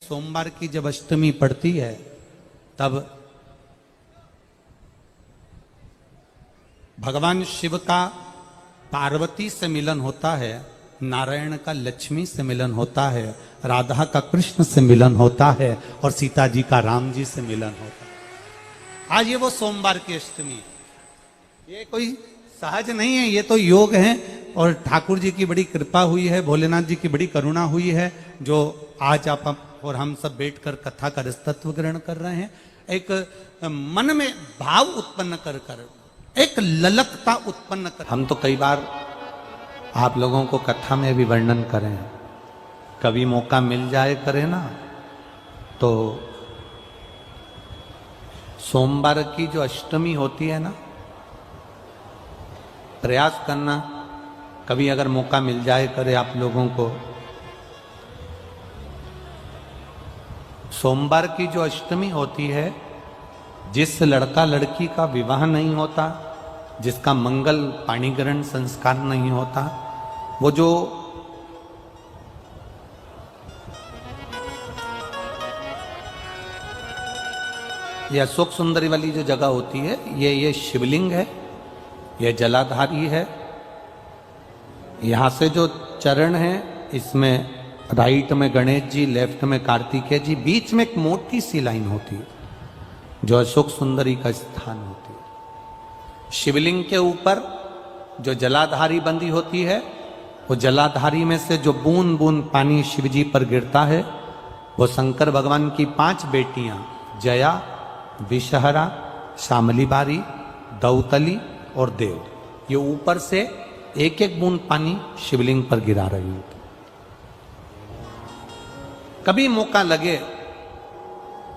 सोमवार की जब अष्टमी पड़ती है तब भगवान शिव का पार्वती से मिलन होता है, नारायण का लक्ष्मी से मिलन होता है, राधा का कृष्ण से मिलन होता है और सीता जी का राम जी से मिलन होता है। आज ये वो सोमवार की अष्टमी है। ये कोई सहज नहीं है, ये तो योग है और ठाकुर जी की बड़ी कृपा हुई है, भोलेनाथ जी की बड़ी करुणा हुई है जो आज आप और हम सब बैठकर कथा का रसतत्व ग्रहण कर रहे हैं। एक मन में भाव उत्पन्न कर एक ललकता उत्पन्न कर। हम तो कई बार आप लोगों को कथा में भी वर्णन करें, कभी मौका मिल जाए करें ना, तो सोमवार की जो अष्टमी होती है ना, प्रयास करना कभी अगर मौका मिल जाए करे आप लोगों को। सोमवार की जो अष्टमी होती है, जिस लड़का लड़की का विवाह नहीं होता, जिसका मंगल पाणिग्रहण संस्कार नहीं होता, वो जो ये अशोक सुंदरी वाली जो जगह होती है, ये शिवलिंग है, ये जलाधारी है। यहां से जो चरण है, इसमें राइट में गणेश जी, लेफ्ट में कार्तिकेय जी, बीच में एक मोटी सी लाइन होती है जो अशोक सुंदरी का स्थान होती है। शिवलिंग के ऊपर जो जलाधारी बंदी होती है, वो जलाधारी में से जो बूंद बूंद पानी शिव जी पर गिरता है, वो शंकर भगवान की 5 बेटियां जया, विषहरा, शामली बारी, दौतली और देव, ये ऊपर से एक एक बूंद पानी शिवलिंग पर गिरा रही होती। कभी मौका लगे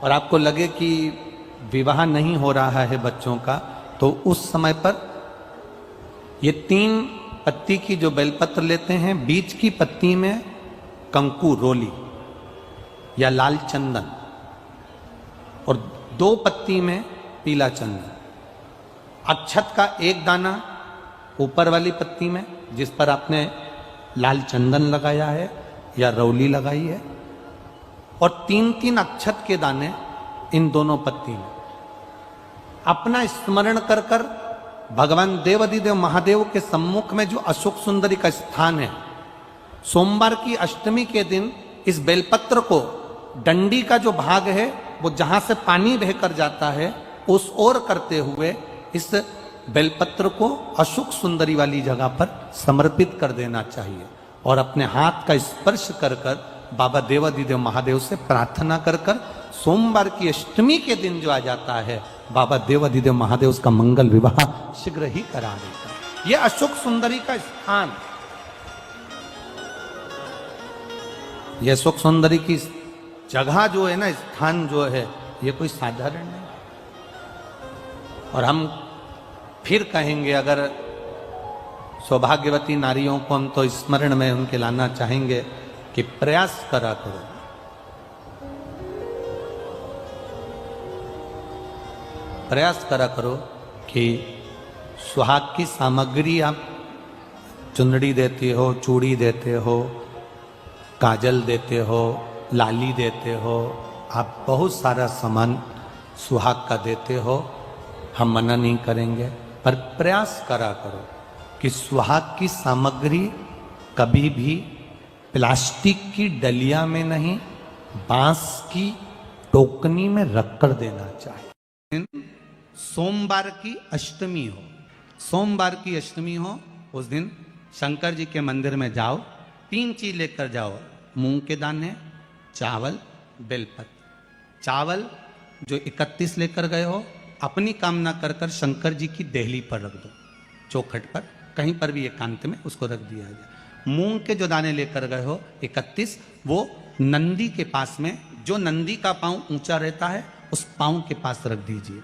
और आपको लगे कि विवाह नहीं हो रहा है बच्चों का, तो उस समय पर ये 3 पत्ती की जो बेलपत्र लेते हैं, बीच की पत्ती में कंकु रोली या लाल चंदन और 2 पत्ती में पीला चंदन, अक्षत का 1 दाना ऊपर वाली पत्ती में जिस पर आपने लाल चंदन लगाया है या रौली लगाई है, और 3-3 अक्षत के दाने इन दोनों पत्ती में। अपना स्मरण कर कर भगवान देवाधिदेव महादेव के सम्मुख में जो अशोक सुंदरी का स्थान है, सोमवार की अष्टमी के दिन इस बेलपत्र को, डंडी का जो भाग है वो जहां से पानी बहकर जाता है, उस ओर करते हुए इस बेलपत्र को अशोक सुंदरी वाली जगह पर समर्पित कर देना चाहिए और अपने हाथ का स्पर्श कर कर बाबा देवाधिदेव महादेव से प्रार्थना कर कर सोमवार की अष्टमी के दिन जो आ जाता है, बाबा देवाधिदेव महादेव उसका मंगल विवाह शीघ्र ही करा देता है। यह अशोक सुंदरी का स्थान, यह अशोक सुंदरी की जगह जो है ना, स्थान जो है, यह कोई साधारण नहीं। और हम फिर कहेंगे, अगर सौभाग्यवती नारियों को हम तो स्मरण में उनके लाना चाहेंगे कि प्रयास करा करो, प्रयास करा करो कि सुहाग की सामग्री आप चुंदड़ी देते हो, चूड़ी देते हो, काजल देते हो, लाली देते हो, आप बहुत सारा सामान सुहाग का देते हो, हम मना नहीं करेंगे, पर प्रयास करा करो कि सुहाग की सामग्री कभी भी प्लास्टिक की डलिया में नहीं, बांस की टोकनी में रखकर देना चाहिए। सोमवार की अष्टमी हो, सोमवार की अष्टमी हो, उस दिन शंकर जी के मंदिर में जाओ, 3 चीज लेकर जाओ, मूंग के दाने, चावल, बेलपत्र। चावल जो 31 लेकर गए हो, अपनी कामना कर कर शंकर जी की देहली पर रख दो, चौखट पर, कहीं पर भी एकांत में उसको रख दिया जाए। मूंग के जो दाने लेकर गए हो 31, वो नंदी के पास में, जो नंदी का पांव ऊंचा रहता है, उस पांव के पास रख दीजिए।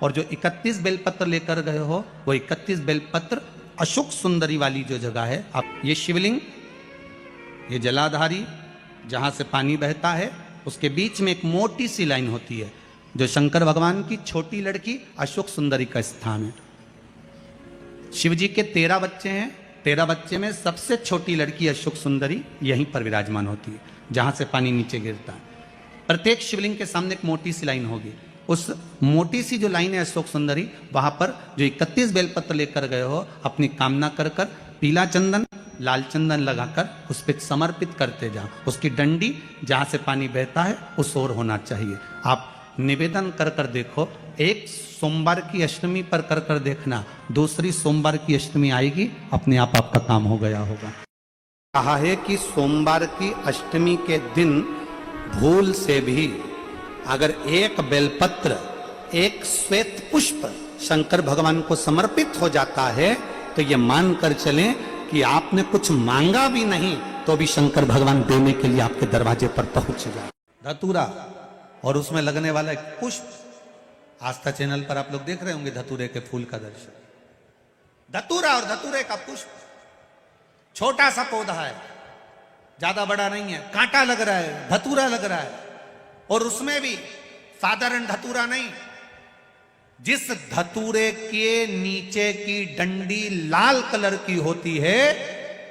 और जो 31 बेलपत्र लेकर गए हो, वो 31 बेलपत्र अशोक सुंदरी वाली जो जगह है, आप ये शिवलिंग, ये जलाधारी जहां से पानी बहता है, उसके बीच में एक मोटी सी लाइन होती है जो शंकर भगवान की छोटी लड़की अशोक सुंदरी का स्थान है। शिव जी के 13 बच्चे हैं, 13 बच्चे में सबसे छोटी लड़की अशोक सुंदरी यहीं पर विराजमान होती है, जहां से पानी नीचे गिरता है। प्रत्येक शिवलिंग के सामने एक मोटी सी लाइन होगी। उस मोटी सी जो लाइन है अशोक सुंदरी, वहां पर जो 31 बेलपत्र लेकर गए हो, अपनी कामना कर कर पीला चंदन लाल चंदन लगाकर उस पर समर्पित करते जाओ। उसकी डंडी जहां से पानी बहता है उस ओर होना चाहिए। आप निवेदन कर कर देखो, एक सोमवार की अष्टमी पर कर कर देखना, दूसरी सोमवार की अष्टमी आएगी, अपने आप आपका काम हो गया होगा। कहा है कि सोमवार की अष्टमी के दिन भूल से भी अगर एक बेलपत्र एक श्वेत पुष्प शंकर भगवान को समर्पित हो जाता है तो ये मान कर चलें कि आपने कुछ मांगा भी नहीं तो भी शंकर भगवान देने के लिए आपके दरवाजे पर पहुंच जाए। धतूरा और उसमें लगने वाला एक पुष्प, आस्था चैनल पर आप लोग देख रहे होंगे धतूरे के फूल का दर्शन। धतूरा और धतूरे का पुष्प, छोटा सा पौधा है, ज्यादा बड़ा नहीं है, कांटा लग रहा है, धतूरा लग रहा है, और उसमें भी साधारण धतूरा नहीं, जिस धतूरे के नीचे की डंडी लाल कलर की होती है,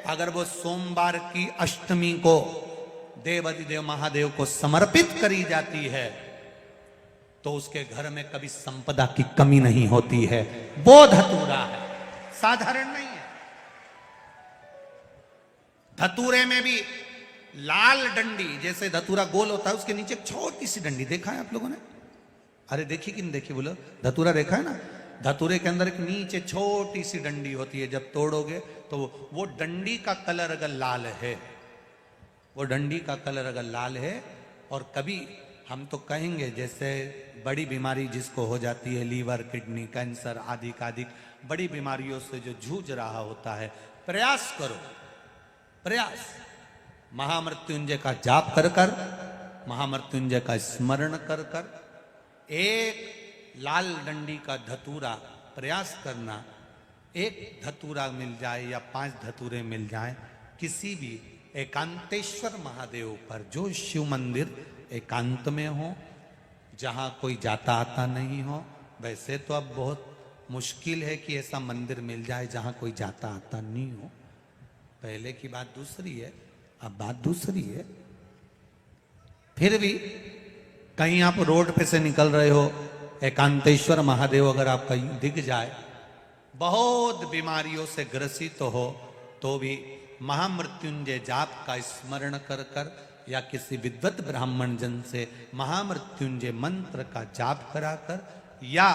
अगर वो सोमवार की अष्टमी को देवाधिदेव महादेव को समर्पित करी जाती है तो उसके घर में कभी संपदा की कमी नहीं होती है। वो धतूरा है, साधारण नहीं है। धतूरे में भी लाल डंडी, जैसे धतूरा गोल होता है उसके नीचे एक छोटी सी डंडी, देखा है आप लोगों ने? अरे देखी कि नहीं देखी बोलो? धतूरा देखा है ना? धतूरे के अंदर एक नीचे छोटी सी डंडी होती है, जब तोड़ोगे तो वो डंडी का कलर अगर लाल है, वो डंडी का कलर अगर लाल है, और कभी हम तो कहेंगे जैसे बड़ी बीमारी जिसको हो जाती है, लीवर किडनी कैंसर आदि आदि बड़ी बीमारियों से जो जूझ रहा होता है, प्रयास करो, प्रयास महामृत्युंजय का जाप कर कर, महामृत्युंजय का स्मरण कर कर, एक लाल डंडी का धतूरा प्रयास करना, एक धतूरा मिल जाए या 5 धतूरे मिल जाए किसी भी एकांतेश्वर महादेव पर, जो शिव मंदिर एकांत में हो, जहाँ कोई जाता आता नहीं हो। वैसे तो अब बहुत मुश्किल है कि ऐसा मंदिर मिल जाए जहाँ कोई जाता आता नहीं हो, पहले की बात दूसरी है, अब बात दूसरी है। फिर भी कहीं आप रोड पे से निकल रहे हो, एकांतेश्वर महादेव अगर आपका दिख जाए, बहुत बीमारियों से ग्रसित हो, तो भी महामृत्युंजय जाप का स्मरण कर कर या किसी विद्वत ब्राह्मण जन से महामृत्युंजय मंत्र का जाप कराकर या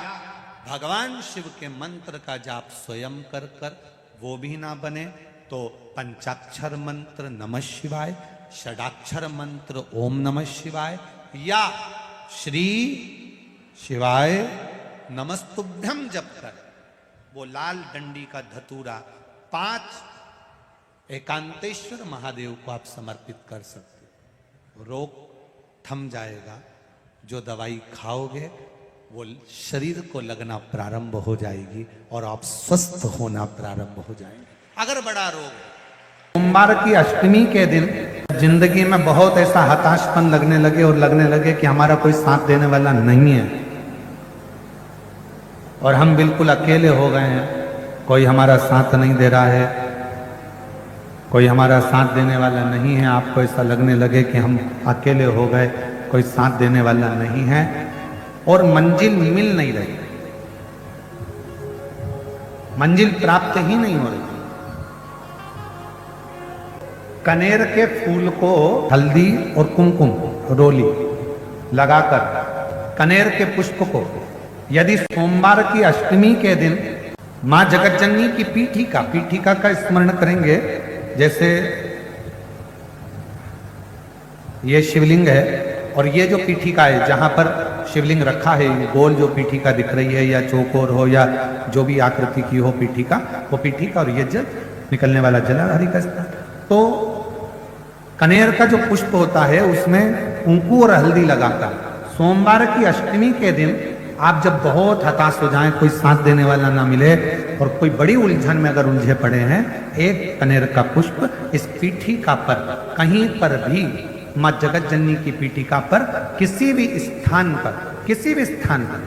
भगवान शिव के मंत्र का जाप स्वयं कर कर, वो भी ना बने तो पंचाक्षर मंत्र नमः शिवाय, षडाक्षर मंत्र ओम नमः शिवाय या श्री शिवाय नमस्तुभ्यम जप कर वो लाल डंडी का धतूरा 5 एकांतेश्वर महादेव को आप समर्पित कर सकते हो। रोग थम जाएगा, जो दवाई खाओगे वो शरीर को लगना प्रारंभ हो जाएगी और आप स्वस्थ होना प्रारंभ हो जाएंगे। अगर बड़ा रोग, सोमवार की अष्टमी के दिन जिंदगी में बहुत ऐसा हताशपन लगने लगे और लगने लगे कि हमारा कोई साथ देने वाला नहीं है और हम बिल्कुल अकेले हो गए हैं, कोई हमारा साथ नहीं दे रहा है, कोई हमारा साथ देने वाला नहीं है, आपको ऐसा लगने लगे कि हम अकेले हो गए, कोई साथ देने वाला नहीं है और मंजिल मिल नहीं रही, मंजिल प्राप्त ही नहीं हो रही। कनेर के फूल को हल्दी और कुमकुम रोली लगाकर कनेर के पुष्प को यदि सोमवार की अष्टमी के दिन मां जगतजननी की पीठिका का स्मरण करेंगे, जैसे ये शिवलिंग है और ये जो पीठिका है जहां पर शिवलिंग रखा है, गोल जो पीठिका दिख रही है या चौकोर हो या जो भी आकृति की हो पीठिका, वो पीठिका और ये जल निकलने वाला जलाधारी का स्थान, तो कनेर का जो पुष्प होता है उसमें कुंकू और हल्दी लगाकर सोमवार की अष्टमी के दिन आप जब बहुत हताश हो जाएं, कोई साथ देने वाला ना मिले और कोई बड़ी उलझन में अगर उलझे पड़े हैं, एक कनेर का पुष्प इस पीठिका पर कहीं पर भी मां जगतजननी की पीठिका पर किसी भी स्थान पर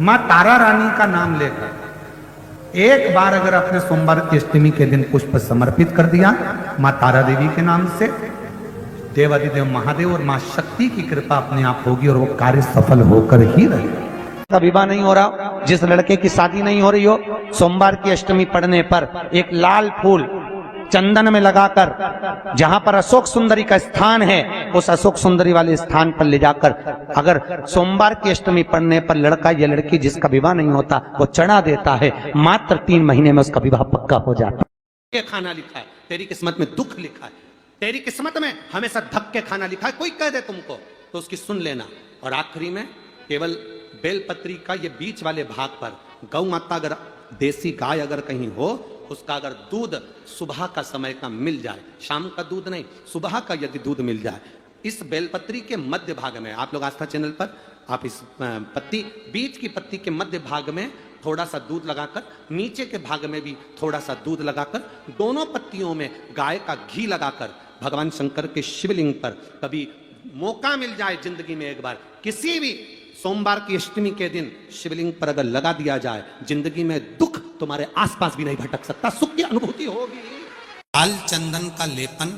मां तारा रानी का नाम लेकर एक बार अगर आपने सोमवार की अष्टमी के दिन पुष्प समर्पित कर दिया मां तारा देवी के नाम से, देवादिदेव महादेव और मां शक्ति की कृपा अपने आप होगी और वो कार्य सफल होकर ही रहेगा। का विवाह नहीं हो रहा, जिस लड़के की शादी नहीं हो रही हो, सोमवार की अष्टमी पड़ने पर एक लाल फूल चंदन में लगाकर जहां पर अशोक सुंदरी का स्थान है, उस अशोक सुंदरी वाले स्थान पर ले जाकर अगर सोमवार की अष्टमी पड़ने पर लड़का या लड़की जिसका विवाह नहीं होता वो चढ़ा देता है, मात्र 3 महीने में उसका विवाह पक्का हो जाता है। खाना लिखा है, तेरी किस्मत में दुख लिखा है, तेरी किस्मत में हमेशा धक्के खाना लिखा है, कोई कह दे तुमको तो उसकी सुन लेना। और आखिरी में केवल बेलपत्री का ये बीच वाले भाग पर गौ माता, अगर देसी गाय अगर कहीं हो, उसका अगर दूध सुबह का समय का मिल जाए, शाम का दूध नहीं, सुबह का यदि दूध मिल जाए, इस बेलपत्री के मध्य भाग में, आप लोग आस्था चैनल पर आप इस पत्ती, बीच की पत्ती के मध्य भाग में थोड़ा सा दूध लगाकर, नीचे के भाग में भी थोड़ा सा दूध लगाकर, दोनों पत्तियों में गाय का घी लगाकर भगवान शंकर के शिवलिंग पर कभी मौका मिल जाए जिंदगी में एक बार, किसी भी सोमवार की अष्टमी के दिन शिवलिंग पर अगर लगा दिया जाए, जिंदगी में दुख तुम्हारे आसपास भी नहीं भटक सकता, सुख की अनुभूति होगी। लाल चंदन का लेपन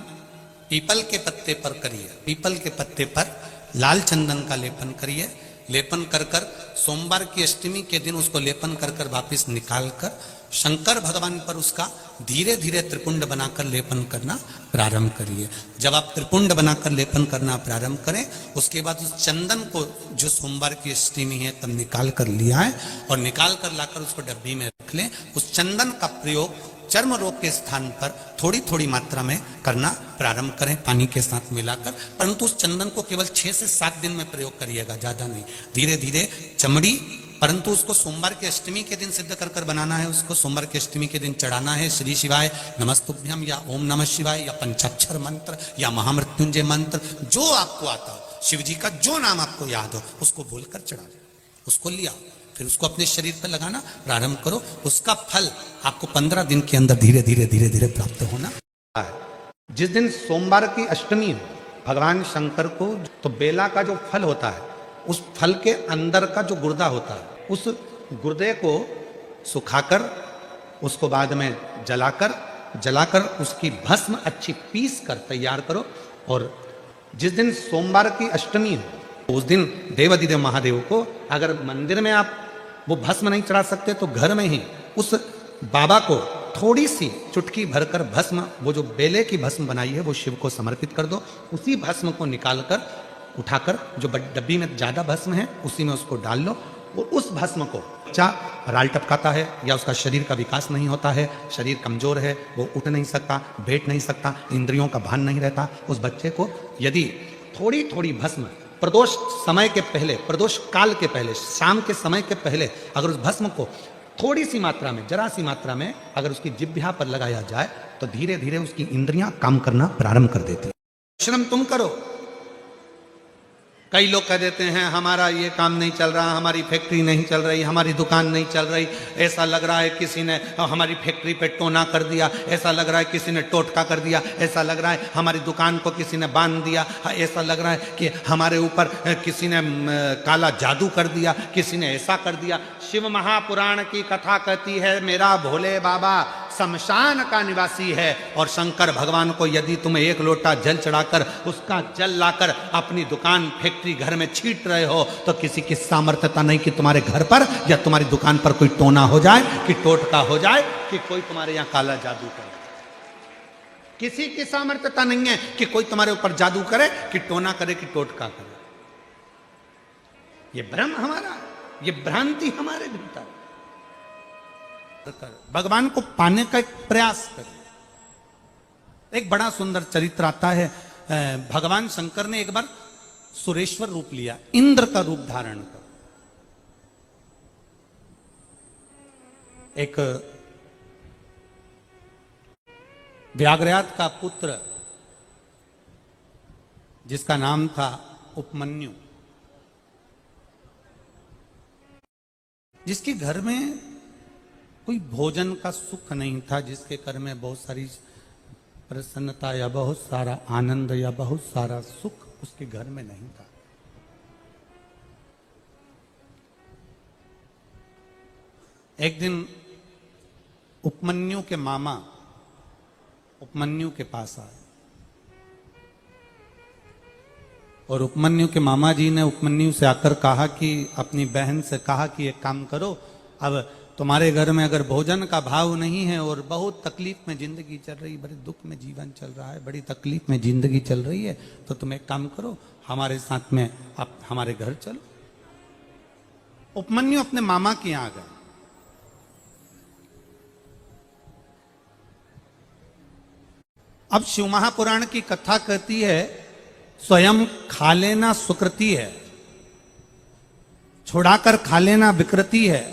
पीपल के पत्ते पर करिए, पीपल के पत्ते पर लाल चंदन का लेपन करिए। लेपन कर कर सोमवार की अष्टमी के दिन उसको लेपन कर कर वापिस निकाल कर शंकर भगवान पर उसका धीरे धीरे त्रिपुंड बनाकर लेपन करना प्रारंभ करिए। जब आप त्रिपुंड बनाकर लेपन करना प्रारंभ करें, उसके बाद उस चंदन को जो सोमवार की अष्टमी है तब निकाल कर लिया है और निकाल कर लाकर उसको डब्बी में रख लें। उस चंदन का प्रयोग चर्म रोग के स्थान पर थोड़ी थोड़ी मात्रा में करना प्रारंभ करें, पानी के साथ मिलाकर। परंतु उस चंदन को केवल 6 से 7 दिन में प्रयोग करिएगा, ज्यादा नहीं। धीरे धीरे चमड़ी, परंतु उसको सोमवार की अष्टमी के दिन सिद्ध कर कर बनाना है, उसको सोमवार की अष्टमी के दिन चढ़ाना है। श्री शिवाय नमस्तुभ्यम या ओम नमः शिवाय या पंचाक्षर मंत्र या महामृत्युंजय मंत्र, जो आपको आता हो, शिव जी का जो नाम आपको याद हो उसको बोलकर चढ़ा दो, उसको लिया, फिर उसको अपने शरीर पर लगाना प्रारंभ करो। उसका फल आपको 15 दिन के अंदर धीरे धीरे धीरे धीरे प्राप्त होना है। जिस दिन सोमवार की अष्टमी हो, भगवान शंकर को तो बेला का जो फल होता है, उस फल के अंदर का जो गुर्दा होता है, उस गुर्दे को सुखाकर उसको बाद में जलाकर उसकी भस्म अच्छी पीस कर तैयार करो। और जिस दिन सोमवार की अष्टमी हो, उस दिन देवादिदेव महादेव को अगर मंदिर में आप वो भस्म नहीं चढ़ा सकते तो घर में ही उस बाबा को थोड़ी सी चुटकी भरकर भस्म, वो जो बेले की भस्म बनाई है वो शिव को समर्पित कर दो। उसी भस्म को निकालकर उठाकर, जो डब्बी में ज्यादा भस्म है उसी में उसको डाल लो। और उस भस्म को बच्चा राल टपकाता है या उसका शरीर का विकास नहीं होता है, शरीर कमजोर है, वो उठ नहीं सकता, बैठ नहीं सकता, इंद्रियों का भान नहीं रहता, उस बच्चे को यदि थोड़ी थोड़ी भस्म प्रदोष समय के पहले, प्रदोष काल के पहले, शाम के समय के पहले अगर उस भस्म को थोड़ी सी मात्रा में, जरा सी मात्रा में अगर उसकी जिह्वा पर लगाया जाए तो धीरे धीरे उसकी इंद्रियां काम करना प्रारंभ कर देती है। श्रम तुम करो। कई लोग कह देते हैं हमारा ये काम नहीं चल रहा, हमारी फैक्ट्री नहीं चल रही, हमारी दुकान नहीं चल रही, ऐसा लग रहा है किसी ने हमारी फैक्ट्री पे टोना कर दिया, ऐसा लग रहा है किसी ने टोटका कर दिया, ऐसा लग रहा है हमारी दुकान को किसी ने बांध दिया, ऐसा लग रहा है कि हमारे ऊपर किसी ने काला जादू कर दिया, किसी ने ऐसा कर दिया। शिव महापुराण की कथा कहती है मेरा भोले बाबा शमशान का निवासी है और शंकर भगवान को यदि तुम एक लोटा जल चढ़ाकर उसका जल लाकर अपनी दुकान, फैक्ट्री, घर में छीट रहे हो तो किसी की सामर्थ्यता नहीं कि तुम्हारे घर पर या तुम्हारी दुकान पर कोई टोना हो जाए, कि टोटका हो जाए, कि कोई तुम्हारे यहाँ काला जादू करे। किसी की सामर्थ्यता नहीं है कि कोई तुम्हारे ऊपर जादू करे, कि टोना करे, कि टोटका करे। ये भ्रम हमारा, ये भ्रांति हमारे भीतर। भगवान को पाने का एक प्रयास करें। एक बड़ा सुंदर चरित्र आता है, भगवान शंकर ने एक बार सुरेश्वर रूप लिया, इंद्र का रूप धारण कर। एक व्याघ्रयात का पुत्र जिसका नाम था उपमन्यु, जिसके घर में कोई भोजन का सुख नहीं था, जिसके घर में बहुत सारी प्रसन्नता या बहुत सारा आनंद या बहुत सारा सुख उसके घर में नहीं था। एक दिन उपमन्यु के मामा उपमन्यु के पास आए और उपमन्यु के मामा जी ने उपमन्यु से आकर कहा कि अपनी बहन से कहा कि एक काम करो, अब तुम्हारे घर में अगर भोजन का भाव नहीं है और बहुत तकलीफ में जिंदगी चल रही, बड़े दुख में जीवन चल रहा है, बड़ी तकलीफ में जिंदगी चल रही है, तो तुम एक काम करो, हमारे साथ में आप हमारे घर चलो। उपमन्यु अपने मामा के यहां गए। अब शिव महापुराण की कथा कहती है, स्वयं खा लेना सुकृति है, छुड़ाकर खा लेना विकृति है,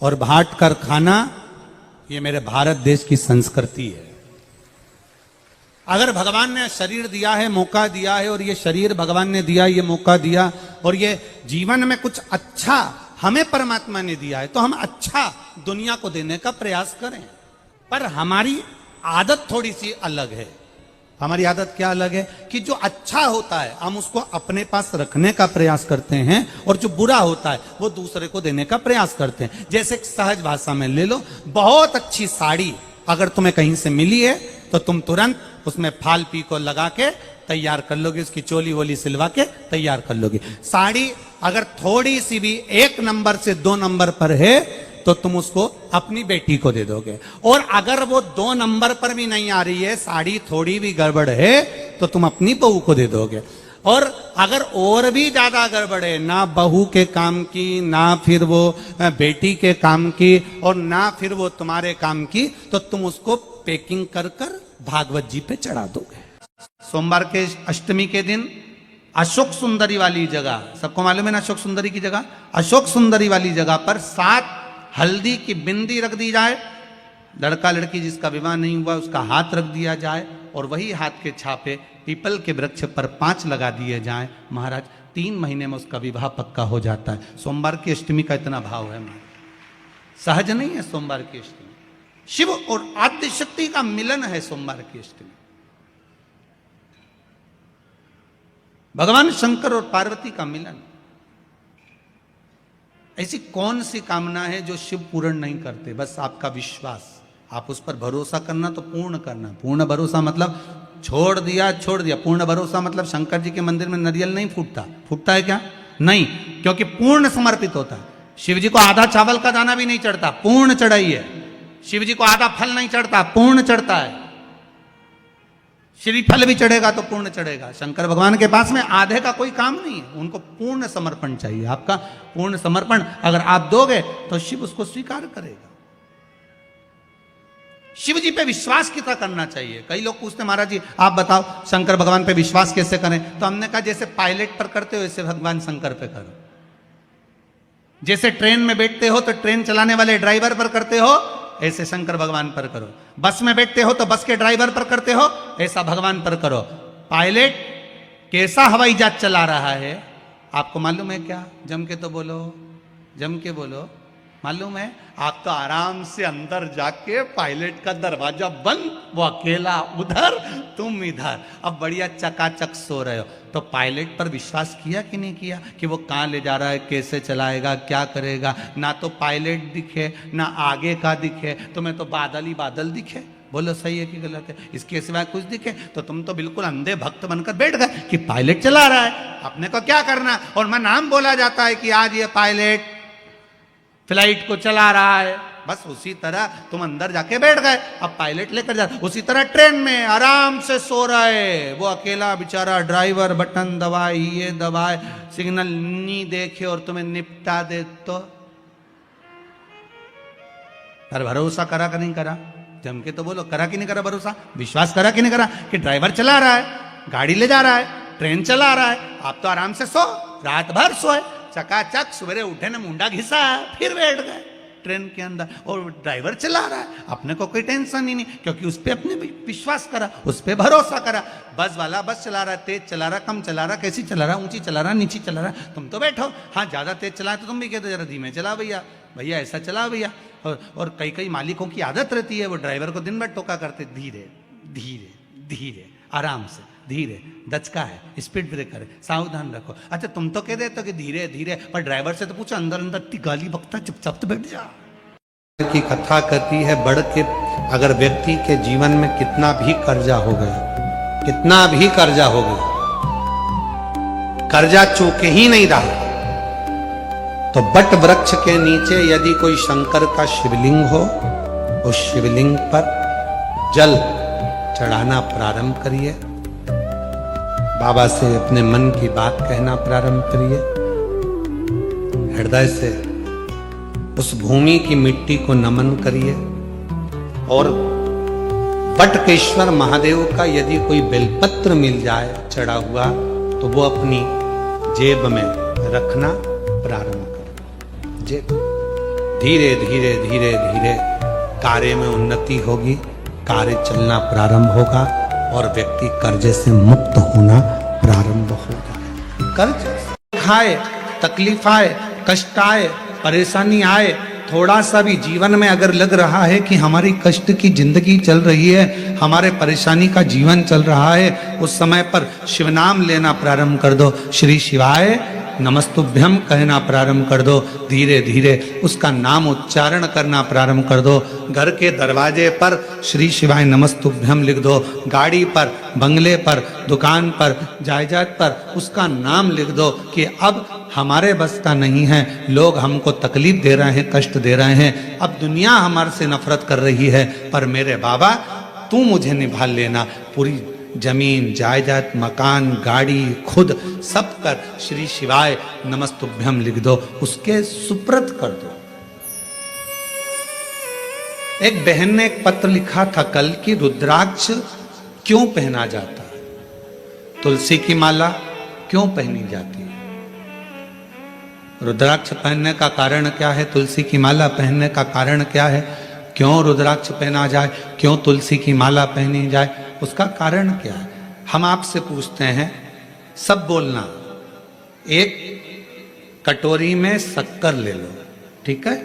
और बांट कर खाना ये मेरे भारत देश की संस्कृति है। अगर भगवान ने शरीर दिया है, मौका दिया है, और ये शरीर भगवान ने दिया, ये मौका दिया, और ये जीवन में कुछ अच्छा हमें परमात्मा ने दिया है, तो हम अच्छा दुनिया को देने का प्रयास करें। पर हमारी आदत थोड़ी सी अलग है। हमारी आदत क्या अलग है कि जो अच्छा होता है हम उसको अपने पास रखने का प्रयास करते हैं, और जो बुरा होता है वो दूसरे को देने का प्रयास करते हैं। जैसे सहज भाषा में ले लो, बहुत अच्छी साड़ी अगर तुम्हें कहीं से मिली है तो तुम तुरंत उसमें फाल पी को लगा के तैयार कर लोगे, उसकी चोली वोली सिलवा के तैयार कर लोगे। साड़ी अगर थोड़ी सी भी 1 नंबर से 2 नंबर पर है तो तुम उसको अपनी बेटी को दे दोगे, और अगर वो 2 नंबर पर भी नहीं आ रही है, साड़ी थोड़ी भी गड़बड़ है, तो तुम अपनी बहू को दे दोगे। और अगर और भी ज्यादा गड़बड़ है, ना बहू के काम की, ना फिर वो बेटी के काम की, और ना फिर वो तुम्हारे काम की, तो तुम उसको पैकिंग कर कर भागवत जी पे चढ़ा दोगे। सोमवार के अष्टमी के दिन अशोक सुंदरी वाली जगह, सबको मालूम है ना अशोक सुंदरी की जगह, अशोक सुंदरी वाली जगह पर 7 हल्दी की बिंदी रख दी जाए, लड़का लड़की जिसका विवाह नहीं हुआ उसका हाथ रख दिया जाए, और वही हाथ के छापे पीपल के वृक्ष पर 5 लगा दिए जाए। महाराज 3 महीने में उसका विवाह पक्का हो जाता है। सोमवार की अष्टमी का इतना भाव है महाराज, सहज नहीं है सोमवार की अष्टमी। शिव और आद्य शक्ति का मिलन है सोमवार की अष्टमी। भगवान शंकर और पार्वती का मिलन। ऐसी कौन सी कामना है जो शिव पूर्ण नहीं करते? बस आपका विश्वास, आप उस पर भरोसा करना तो पूर्ण करना। पूर्ण भरोसा मतलब छोड़ दिया छोड़ दिया। पूर्ण भरोसा मतलब शंकर जी के मंदिर में नारियल नहीं फूटता, फूटता है क्या? नहीं, क्योंकि पूर्ण समर्पित होता है। शिव जी को आधा चावल का दाना भी नहीं चढ़ता, पूर्ण चढ़ाई है। शिव जी को आधा फल नहीं चढ़ता, पूर्ण चढ़ता है। श्रीफल भी चढ़ेगा तो पूर्ण चढ़ेगा। शंकर भगवान के पास में आधे का कोई काम नहीं है, उनको पूर्ण समर्पण चाहिए। आपका पूर्ण समर्पण अगर आप दोगे तो शिव उसको स्वीकार करेगा। शिव जी पे विश्वास कितना करना चाहिए? कई लोग पूछते महाराज जी आप बताओ शंकर भगवान पे विश्वास कैसे करें? तो हमने कहा जैसे पायलट पर करते हो वैसे भगवान शंकर पे करो। जैसे ट्रेन में बैठते हो तो ट्रेन चलाने वाले ड्राइवर पर करते हो, ऐसे शंकर भगवान पर करो। बस में बैठते हो तो बस के ड्राइवर पर करते हो, ऐसा भगवान पर करो। पायलट कैसा हवाई जहाज चला रहा है आपको मालूम है क्या? जम के तो बोलो, जम के बोलो। मालूम है? आप तो आराम से अंदर जाके पायलट का दरवाजा बंद, वो अकेला उधर तुम इधर, अब बढ़िया चकाचक सो रहे हो। तो पायलट पर विश्वास किया कि नहीं किया कि वो कहाँ ले जा रहा है, कैसे चलाएगा, क्या करेगा? ना तो पायलट दिखे ना आगे का दिखे, तुम्हें तो बादल ही बादल दिखे। बोलो सही है कि गलत है? इसके सिवाय कुछ दिखे तो तुम तो बिल्कुल अंधे भक्त बनकर बैठ गए कि पायलट चला रहा है, अपने को क्या करना। और मैं नाम बोला जाता है कि आज ये पायलट फ्लाइट को चला रहा है, बस उसी तरह तुम अंदर जाके बैठ गए, अब पायलट लेकर जा। उसी तरह ट्रेन में आराम से सो रहा है वो अकेला बेचारा ड्राइवर, बटन दबाए ये दबाए, सिग्नल नहीं देखे और तुम्हें निपटा दे। तो पर भरोसा करा कि नहीं करा? जम के तो बोलो, करा कि नहीं करा भरोसा? विश्वास करा कि नहीं करा कि ड्राइवर चला रहा है, गाड़ी ले जा रहा है, ट्रेन चला रहा है, आप तो आराम से सो, रात भर सोए, चकाचक सवेरे उठे ना मुंडा घिसा फिर बैठ गए ट्रेन के अंदर, और ड्राइवर चला रहा है, अपने को कोई टेंशन ही नहीं, क्योंकि उस पर अपने विश्वास करा, उस पर भरोसा करा। बस वाला बस चला रहा है, तेज चला रहा, कम चला रहा, कैसी चला रहा, ऊंची चला रहा, नीची चला रहा, तुम तो बैठो। हाँ ज्यादा तेज चला तो तुम भी कहते जरा धीमे चला भैया, भैया ऐसा चला भैया। और कई कई मालिकों की आदत रहती है, वो ड्राइवर को दिन भर टोका करते, धीरे धीरे धीरे, आराम से, धीरे, दचका है, स्पीड ब्रेकर है, सावधान रखो। अच्छा तुम तो कह देते हो कि धीरे धीरे, पर ड्राइवर से तो पूछो, अंदर अंदर इतनी गाली बकता, चुपचाप तो बैठ जा। की कथा कहती है बढ़ के, अगर व्यक्ति के जीवन में कितना भी कर्जा हो गया, कितना भी कर्जा हो गया, कर्जा चूके ही नहीं रहा। तो बट वृक्ष के नीचे यदि कोई शंकर का शिवलिंग हो, उस शिवलिंग पर जल चढ़ाना प्रारंभ करिए, बाबा से अपने मन की बात कहना प्रारंभ करिए, हृदय से उस भूमि की मिट्टी को नमन करिए और बटकेश्वर महादेव का यदि कोई बेलपत्र मिल जाए चढ़ा हुआ तो वो अपनी जेब में रखना प्रारंभ करें। जेब धीरे धीरे धीरे धीरे कार्य में उन्नति होगी, कार्य चलना प्रारंभ होगा और व्यक्ति कर्जे से मुक्त होना प्रारंभ हो जाए। कर्ज खाए, तकलीफ आए, कष्ट आए, परेशानी आए, थोड़ा सा भी जीवन में अगर लग रहा है कि हमारी कष्ट की जिंदगी चल रही है, हमारे परेशानी का जीवन चल रहा है, उस समय पर शिव नाम लेना प्रारंभ कर दो, श्री शिवाय नमस्तुभ्यम कहना प्रारंभ कर दो, धीरे धीरे उसका नाम उच्चारण करना प्रारंभ कर दो। घर के दरवाजे पर श्री शिवाय नमस्तुभ्यम लिख दो, गाड़ी पर, बंगले पर, दुकान पर, जायदाद पर उसका नाम लिख दो कि अब हमारे बस का नहीं है, लोग हमको तकलीफ दे रहे हैं, कष्ट दे रहे हैं, अब दुनिया हमारे से नफरत कर रही है, पर मेरे बाबा तू मुझे निभा लेना। पूरी जमीन, जायदाद, मकान, गाड़ी, खुद सब कर श्री शिवाय नमस्तुभ्यम लिख दो, उसके सुप्रत कर दो। एक बहन ने एक पत्र लिखा था कल कि रुद्राक्ष क्यों पहना जाता है, तुलसी की माला क्यों पहनी जाती है, रुद्राक्ष पहनने का कारण क्या है, तुलसी की माला पहनने का कारण क्या है, क्यों रुद्राक्ष पहना जाए, क्यों तुलसी की माला पहनी जाए, उसका कारण क्या है। हम आपसे पूछते हैं, सब बोलना, एक कटोरी में शक्कर ले लो, ठीक है,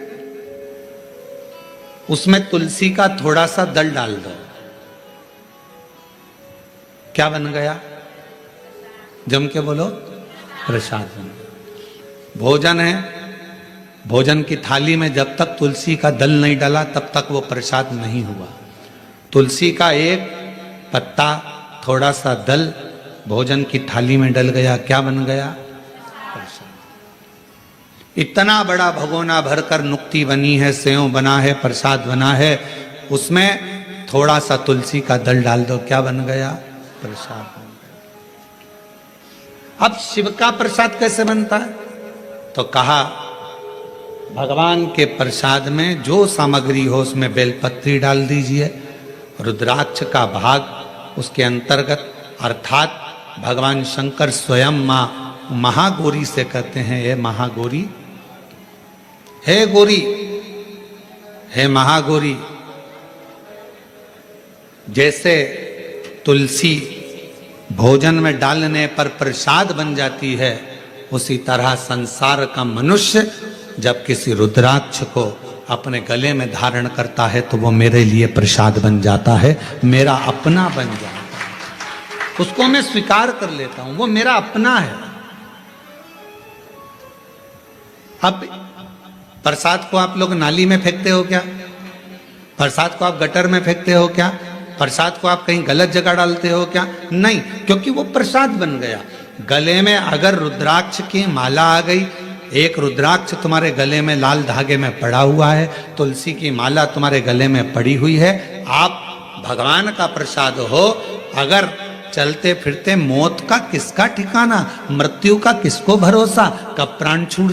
उसमें तुलसी का थोड़ा सा दल डाल दो, क्या बन गया, जम के बोलो, प्रसाद बन गया। भोजन है, भोजन की थाली में जब तक तुलसी का दल नहीं डाला तब तक वो प्रसाद नहीं हुआ। तुलसी का एक पत्ता, थोड़ा सा दल भोजन की थाली में डल गया, क्या बन गया, प्रसाद। इतना बड़ा भगोना भरकर नुक्ति बनी है, सेव बना है, प्रसाद बना है, उसमें थोड़ा सा तुलसी का दल डाल दो, क्या बन गया, प्रसाद बन गया। अब शिव का प्रसाद कैसे बनता है, तो कहा भगवान के प्रसाद में जो सामग्री हो उसमें बेलपत्री डाल दीजिए, रुद्राक्ष का भाग उसके अंतर्गत, अर्थात भगवान शंकर स्वयं मां महागौरी से कहते हैं, हे महागौरी, हे गौरी, हे महागौरी। जैसे तुलसी भोजन में डालने पर प्रसाद बन जाती है, उसी तरह संसार का मनुष्य जब किसी रुद्राक्ष को अपने गले में धारण करता है तो वो मेरे लिए प्रसाद बन जाता है, मेरा अपना बन जाता है, उसको मैं स्वीकार कर लेता हूं, वो मेरा अपना है। अब प्रसाद को आप लोग नाली में फेंकते हो क्या, प्रसाद को आप गटर में फेंकते हो क्या, प्रसाद को आप कहीं गलत जगह डालते हो क्या, नहीं, क्योंकि वो प्रसाद बन गया। गले में अगर रुद्राक्ष की माला आ गई, एक रुद्राक्ष तुम्हारे गले में लाल धागे में पड़ा हुआ है, तुलसी की माला तुम्हारे गले में पड़ी हुई है, आप भगवान का प्रसाद हो। अगर चलते फिरते मौत का किसका ठिकाना, मृत्यु का किसको भरोसा, कब प्राण छूट